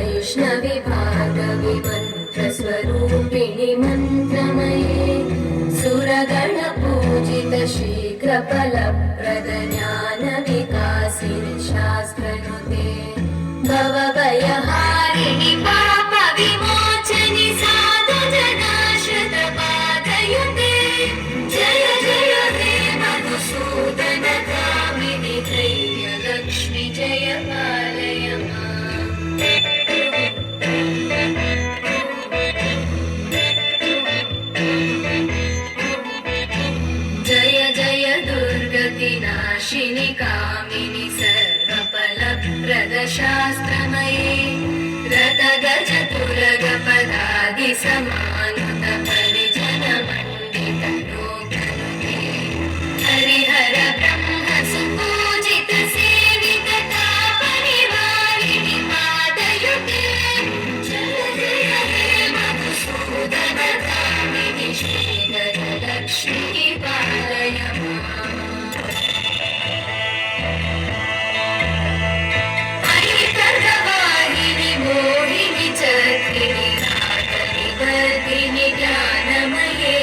वैष्णवि भार्गवि मन्त्रस्वरूपिणि मन्त्रमये सुरगणपूजित शीघ्रफलप्रद ज्ञानविकासिनि शास्त्रनुते भवभयहारिणि पापविमोचनि साधु जनाश्रितपादयुते जय जय हे मधुसूदन कामिनि धैर्यलक्ष्मि जय पालय माम्। जय जय दुर्गतिनाशिनि कामिनि सर्वफलप्रद शास्त्रमये रतगज तुरगपदादि समानुत परिजनमण्डित लोकनुते हरिहर ब्रह्म सुपूजित सेवित तापनिवारिणि पादयुते जय जय हे मधुसूदन कामिनि श्रीधरलक्ष्मि पालय माम्। ऐकगवाहिनि मोहिनि चक्रिणि रागनि गर्दिनि ज्ञानमये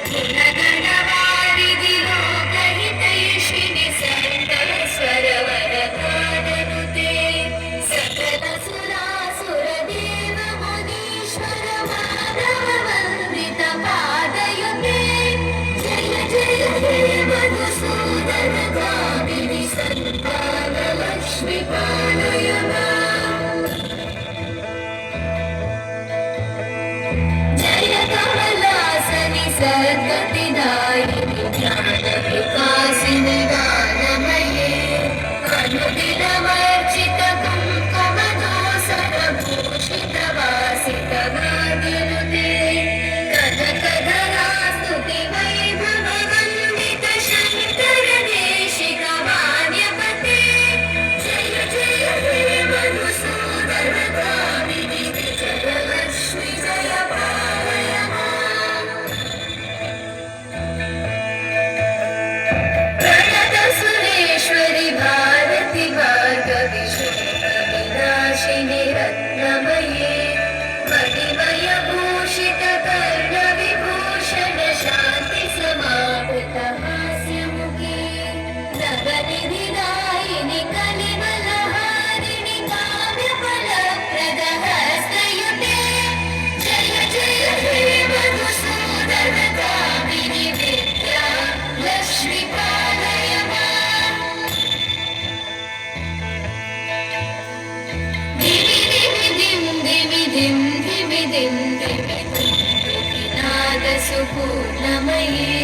गुणगणवारिधि लोकहितैषिणि सकलस्वरवरगाननुते सकलसुरासुरदेव मुनीश्वर माधववन्दित पादयुते जय जय हे मधुसूदन कामिनि सन्तानलक्ष्मि पालय माम्। जय कमलासनि सद्गतिदायिनि ज्ञानविकासिनि दानमये अनुदिनमर्चित कुङ्कुमदोसरभूषित वासित वाद्यनुते कनकधरास्तुति वैभववन्दित शङ्कर देशिक मान्यपते जय जय हे मधुसूदन कामिनि विजयलक्ष्मि जय पालय माम्। प्रणत सुरेश्वरि भारति भार्गवि शोकविनाशिनि रत्नमये मणिमयभूषित कर्णविभूषण शान्ति समावृत हास्यमुखे नवनिधिदायिनि कलिमलहारिणि काव्यफलप्रद हस्तयुते जय जय हे मधुसूदन कामिनि विद्या लक्ष्मि पालय माम्। धिमि धिमि धिं धिमि धिं धिमि धिं धिमि नादसुपूर्णमये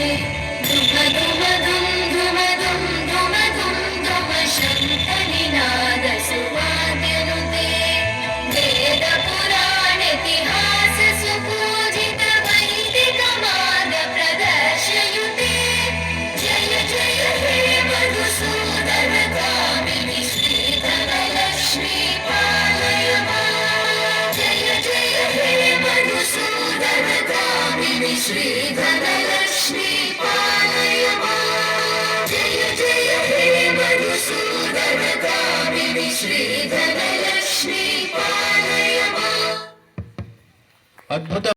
धुम धुम धुं धुम धुं धुम धुं धुम शङ्खनिनाद सुवाद्यनुते वेदपुराणेतिहास सुपूजित वैदिकमाद प्रदर्शयुते जय जय हे मधुसूदन कामिनि श्रीधरलक्ष्मि पालय माम्। जय जय हे मधुसूदन कामिनि श्रीधरलक्ष्मि पालय माम्। जय जय हे मधुसूदन कामिनि श्रीधरलक्ष्मि पालय माम्। అద్భుత